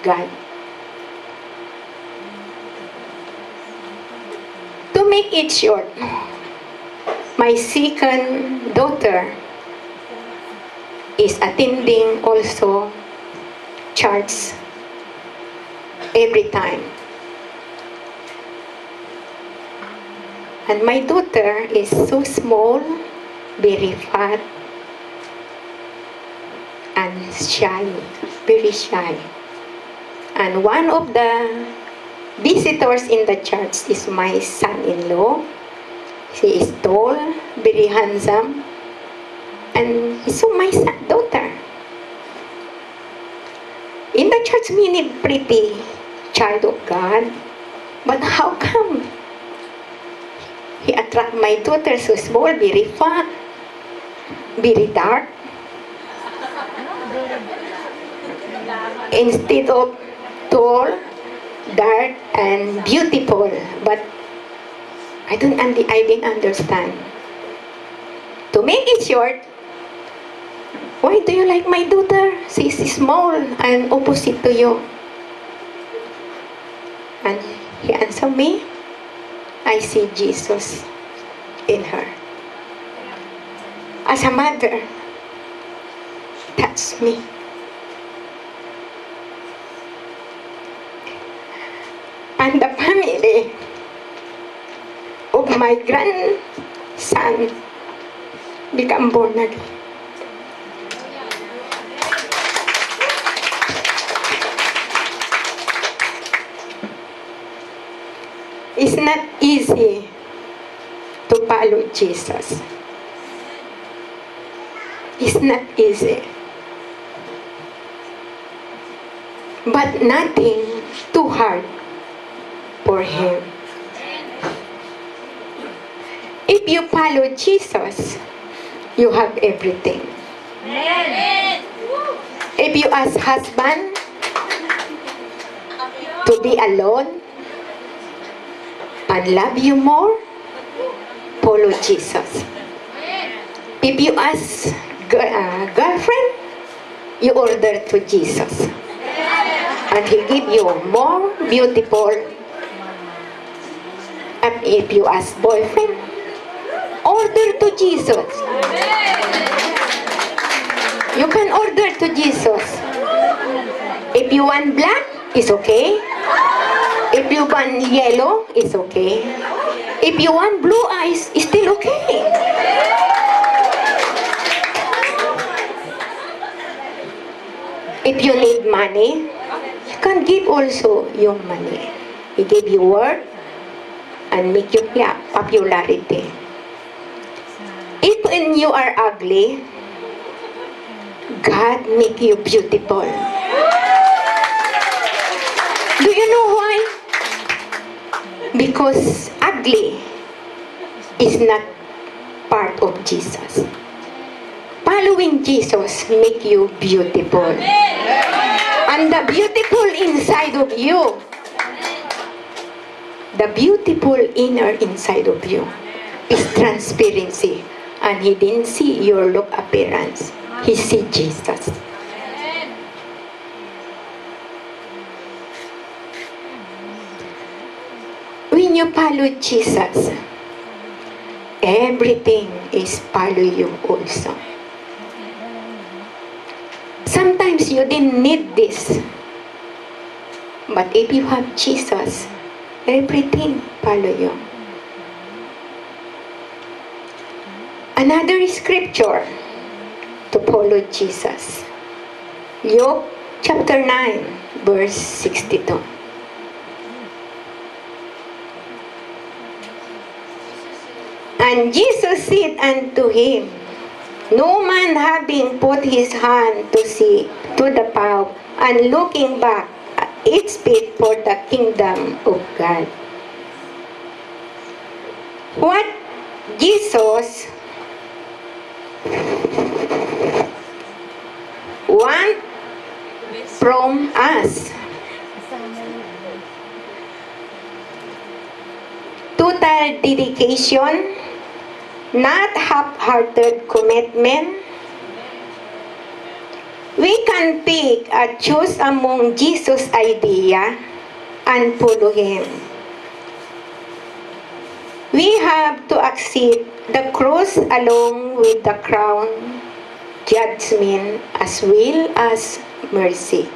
God. To make it short, my second daughter is attending also church every time. And my daughter is so small, very fat, and shy, very shy. And one of the visitors in the church is my son-in-law. He is tall, very handsome, and he's so my daughter. In the church, many pretty child of God, but how come he attract my daughter so small, very fat, very dark, instead of tall, dark, and beautiful? But I didn't understand. To make it short, why do you like my daughter? She's small and opposite to you. And he answered me, I see Jesus in her. As a mother, that's me. And the family of my grandson become born again. It's not easy to follow Jesus. It's not easy. But nothing too hard for Him. If you follow Jesus, you have everything. Amen. If you ask husband to be alone and love you more, follow Jesus. If you ask girlfriend, you order to Jesus. And He give you more beautiful. And if you ask boyfriend, order to Jesus. You can order to Jesus. If you want black, it's okay. If you want yellow, it's okay. If you want blue eyes, it's still okay. If you need money, you can give also your money. He give you work and make you popularity. If when you are ugly, God make you beautiful. Do you know why? Because ugly is not part of Jesus. Following Jesus make you beautiful. And the beautiful inside of you, the beautiful inner inside of you is transparency. And He didn't see your look appearance. He see Jesus. When you follow Jesus, everything is follow you also. Sometimes you didn't need this. But if you have Jesus, everything follow you. Another scripture to follow Jesus. Luke chapter 9, verse 62. And Jesus said unto him, no man having put his hand to the plough and looking back is fit for the kingdom of God. What Jesus want from us? Total dedication, not half-hearted commitment, We can pick and choose among Jesus' idea and follow Him. We have to accept the cross along with the crown, judgment as well as mercy.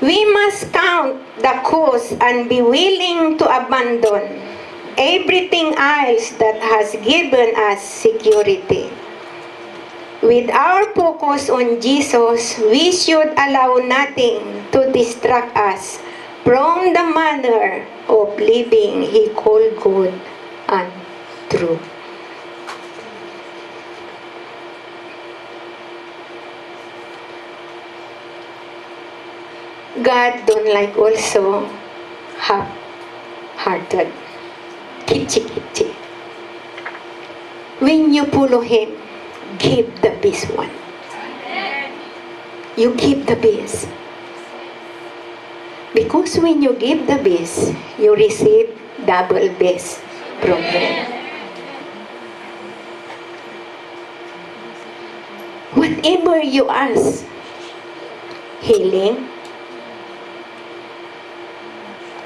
We must count the cost and be willing to abandon everything else that has given us security. With our focus on Jesus, we should allow nothing to distract us from the manner of living He called good and true. God don't like also half-hearted. Kitchi. When you follow Him, give the best one. You give the best. Because when you give the best, you receive double best from Him. Whatever you ask, healing,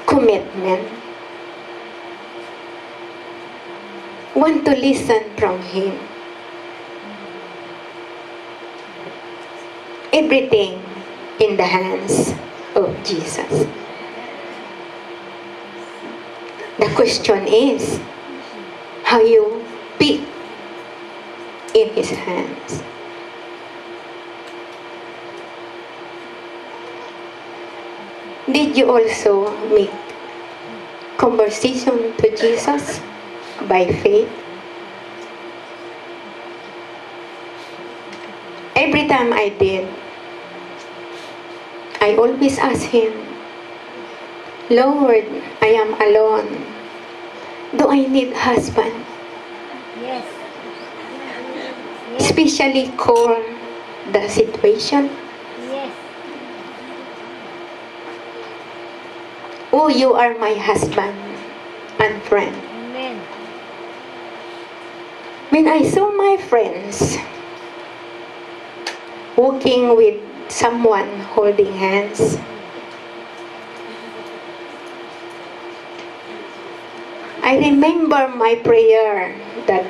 commitment, want to listen from Him. Everything in the hands of Jesus. The question is, how you pick in His hands. Did you also make conversation to Jesus by faith? Every time I did, I always ask Him, Lord, I am alone. Do I need husband? Yes. Especially call the situation. Yes. Oh, you are my husband and friend. Amen. When I saw my friends walking with someone holding hands, I remember my prayer that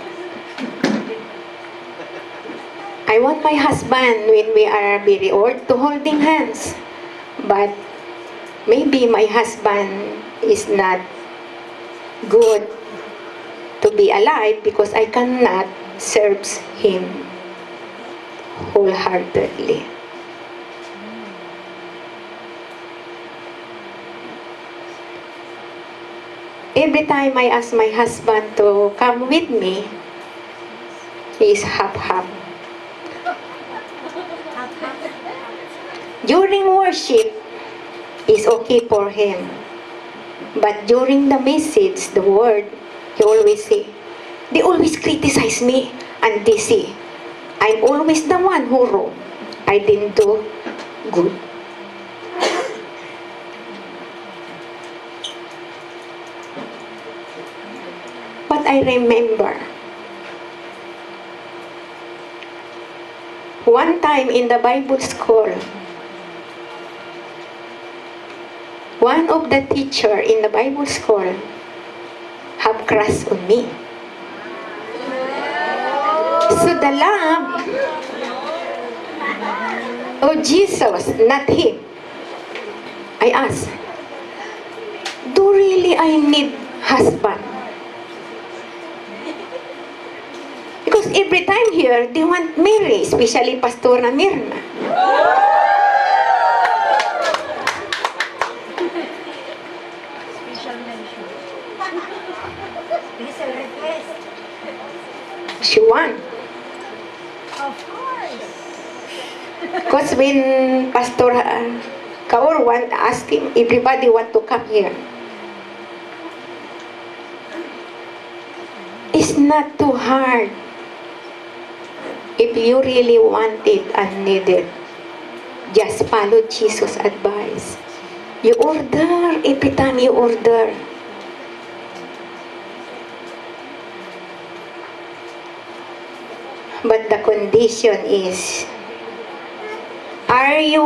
I want my husband when we are very old to holding hands. But maybe my husband is not good to be alive because I cannot serve him wholeheartedly. Every time I ask my husband to come with me, he is half-half. During worship, it's okay for him. But during the message, the word, he always say, they always criticize me and they say, I'm always the one who wrong. I didn't do good. But I remember, one time in the Bible school, one of the teacher in the Bible school have crush on me. So the love of Jesus, not him. I asked, do really I need husband? Because every time here, they want Mary, especially Pastora Mirna. Special request. She won. Of course. Because when Pastor Kaur want ask him, everybody want to come here. It's not too hard. If you really want it and need it, just follow Jesus' advice. You order every time you order. But the condition is, are you